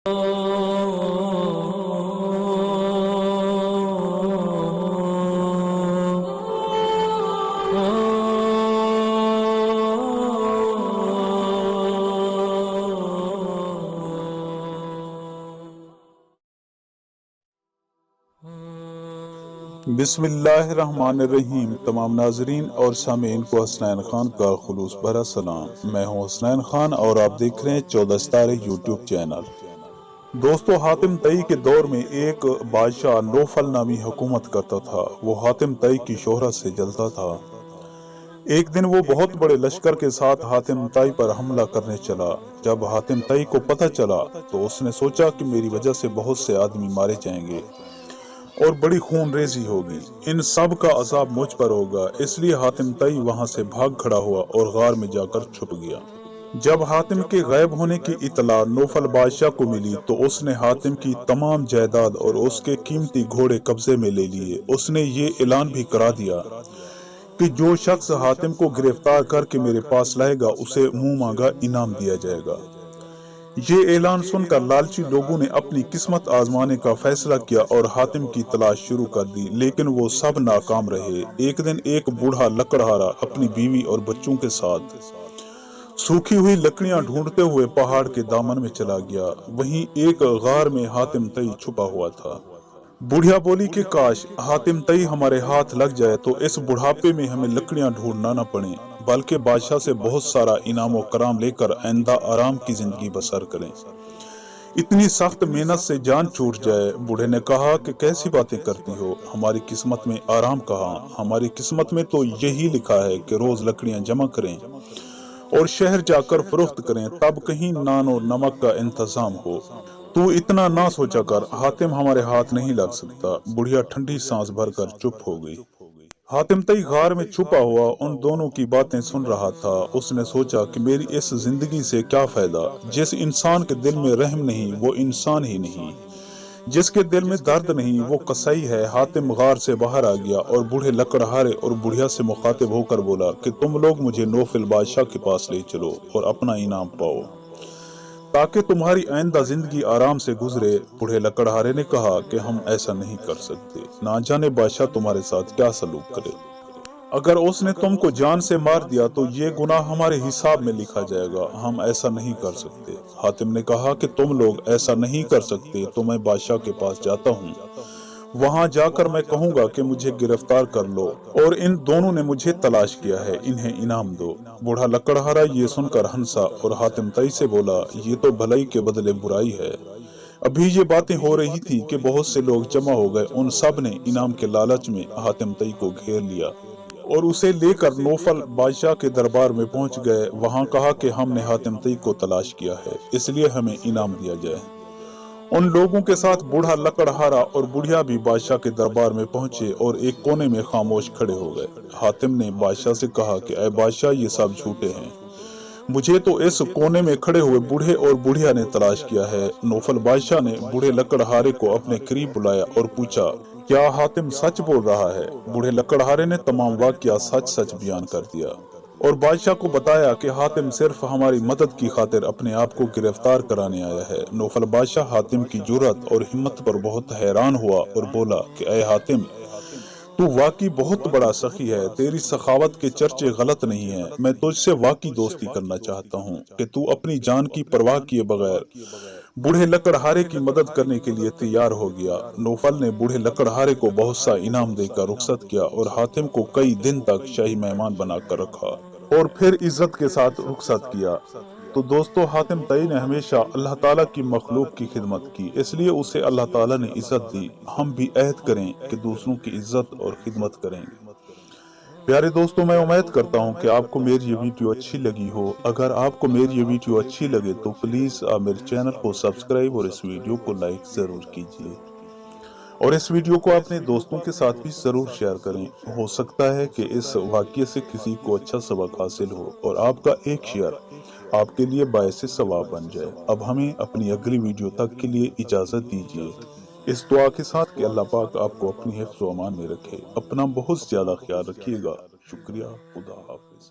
بسم اللہ الرحمن الرحیم۔ تمام ناظرین اور سامعین کو حسنین خان کا خلوص بھرا سلام۔ میں ہوں حسنین خان اور آپ دیکھ رہے ہیں 14 ستارے یوٹیوب چینل۔ دوستو، حاتم تائی کے دور میں ایک بادشاہ نوفل نامی حکومت کرتا تھا۔ وہ حاتم تائی کی شہرت سے جلتا تھا۔ ایک دن وہ بہت بڑے لشکر کے ساتھ حاتم تائی پر حملہ کرنے چلا۔ جب حاتم تائی کو پتہ چلا تو اس نے سوچا کہ میری وجہ سے بہت سے آدمی مارے جائیں گے اور بڑی خون ریزی ہوگی، ان سب کا عذاب مجھ پر ہوگا۔ اس لیے حاتم تائی وہاں سے بھاگ کھڑا ہوا اور غار میں جا کر چھپ گیا۔ جب حاتم کے غائب ہونے کی اطلاع نوفل بادشاہ کو ملی تو اس نے حاتم کی تمام جائیداد اور اس کے قیمتی گھوڑے قبضے میں لے لیے۔ اس نے یہ اعلان بھی کرا دیا کہ جو شخص حاتم کو گرفتار کر کے میرے پاس لائے گا اسے منہ مانگا انعام دیا جائے گا۔ یہ اعلان سن کر لالچی لوگوں نے اپنی قسمت آزمانے کا فیصلہ کیا اور حاتم کی تلاش شروع کر دی، لیکن وہ سب ناکام رہے۔ ایک دن ایک بوڑھا لکڑہارا اپنی بیوی اور بچوں کے ساتھ سوکھی ہوئی لکڑیاں ڈھونڈتے ہوئے پہاڑ کے دامن میں چلا گیا۔ وہیں ایک غار میں حاتم تائی چھپا ہوا تھا۔ بڑھیا بولی کہ کاش حاتم تائی ہمارے ہاتھ لگ جائے تو اس بڑھاپے میں ہمیں لکڑیاں ڈھونڈنا نہ پڑیں، بلکہ بادشاہ سے بہت سارا انعام و کرام لے کر آئندہ آرام کی زندگی بسر کریں۔ اتنی سخت محنت سے جان چھوٹ جائے۔ بوڑھے نے کہا کہ کیسی باتیں کرتی ہو، ہماری قسمت میں آرام کہاں؟ ہماری قسمت میں تو یہی لکھا ہے کہ روز لکڑیاں جمع کریں اور شہر جا کر فروخت کریں، تب کہیں نان و نمک کا انتظام ہو۔ تو اتنا نہ سوچا کر، حاتم ہمارے ہاتھ نہیں لگ سکتا۔ بڑھیا ٹھنڈی سانس بھر کر چپ ہو گئی۔ حاتم تائی غار میں چھپا ہوا ان دونوں کی باتیں سن رہا تھا۔ اس نے سوچا کہ میری اس زندگی سے کیا فائدہ؟ جس انسان کے دل میں رحم نہیں وہ انسان ہی نہیں، جس کے دل میں درد نہیں وہ قصائی ہے۔ حاتم غار سے باہر آ گیا اور بوڑھے لکڑہارے اور بڑھیا سے مخاطب ہو کر بولا کہ تم لوگ مجھے نوفل بادشاہ کے پاس لے چلو اور اپنا انعام پاؤ تاکہ تمہاری آئندہ زندگی آرام سے گزرے۔ بوڑھے لکڑہارے نے کہا کہ ہم ایسا نہیں کر سکتے، نہ جانے بادشاہ تمہارے ساتھ کیا سلوک کرے۔ اگر اس نے تم کو جان سے مار دیا تو یہ گناہ ہمارے حساب میں لکھا جائے گا، ہم ایسا نہیں کر سکتے۔ حاتم نے کہا کہ تم لوگ ایسا نہیں کر سکتے تو میں بادشاہ کے پاس جاتا ہوں، وہاں جا کر میں کہوں گا کہ مجھے گرفتار کر لو اور ان دونوں نے مجھے تلاش کیا ہے، انہیں انعام دو۔ بوڑھا لکڑہارا یہ سن کر ہنسا اور حاتم تائی سے بولا یہ تو بھلائی کے بدلے برائی ہے۔ ابھی یہ باتیں ہو رہی تھی کہ بہت سے لوگ جمع ہو گئے۔ ان سب نے انعام کے لالچ میں حاتم تائی کو گھیر لیا اور اسے لے کر نوفل بادشاہ کے دربار میں پہنچ گئے۔ وہاں کہا کہ ہم نے حاتم تائی کو تلاش کیا ہے، اس لیے ہمیں انعام دیا جائے۔ ان لوگوں کے ساتھ بوڑھا لکڑہارا اور بڑھیا بھی بادشاہ کے دربار میں پہنچے اور ایک کونے میں خاموش کھڑے ہو گئے۔ حاتم نے بادشاہ سے کہا کہ اے بادشاہ، یہ سب جھوٹے ہیں، مجھے تو اس کونے میں کھڑے ہوئے بوڑھے اور بڑھیا نے تلاش کیا ہے۔ نوفل بادشاہ نے بوڑھے لکڑہارے کو اپنے قریب بلایا اور پوچھا کیا حاتم سچ بول رہا ہے؟ بوڑھے لکڑہارے نے تمام واقعہ سچ بیان کر دیا اور بادشاہ کو بتایا کہ حاتم صرف ہماری مدد کی خاطر اپنے آپ کو گرفتار کرانے آیا ہے۔ نوفل بادشاہ حاتم کی جرأت اور ہمت پر بہت حیران ہوا اور بولا کہ اے حاتم، تو واقعی بہت بڑا سخی ہے، تیری سخاوت کے چرچے غلط نہیں ہیں۔ میں تجھ سے واقعی دوستی کرنا چاہتا ہوں کہ تو اپنی جان کی پرواہ کیے بغیر بوڑھے لکڑہارے کی مدد کرنے کے لیے تیار ہو گیا۔ نوفل نے بوڑھے لکڑہارے کو بہت سا انعام دے کر رخصت کیا اور حاتم کو کئی دن تک شاہی مہمان بنا کر رکھا اور پھر عزت کے ساتھ رخصت کیا۔ تو دوستو، حاتم تائی نے ہمیشہ اللہ تعالیٰ کی مخلوق کی خدمت کی، اس لیے اسے اللہ تعالیٰ نے عزت دی۔ ہم بھی عہد کریں کہ دوسروں کی عزت اور خدمت کریں گے۔ پیارے دوستو، میں امید کرتا ہوں کہ آپ کو میری یہ ویڈیو اچھی لگی ہو۔ اگر آپ کو میری یہ ویڈیو اچھی لگے تو پلیز آپ میرے چینل کو سبسکرائب اور اس ویڈیو کو لائک ضرور کیجیے اور اس ویڈیو کو اپنے دوستوں کے ساتھ بھی ضرور شیئر کریں۔ ہو سکتا ہے کہ اس واقعے سے کسی کو اچھا سبق حاصل ہو اور آپ کا ایک شیئر آپ کے لیے باعث ثواب بن جائے۔ اب ہمیں اپنی اگلی ویڈیو تک کے لیے اجازت دیجیے، اس دعا کے ساتھ کہ اللہ پاک آپ کو اپنی حفظ و امان میں رکھے۔ اپنا بہت زیادہ خیال رکھیے گا۔ شکریہ۔ خدا حافظ۔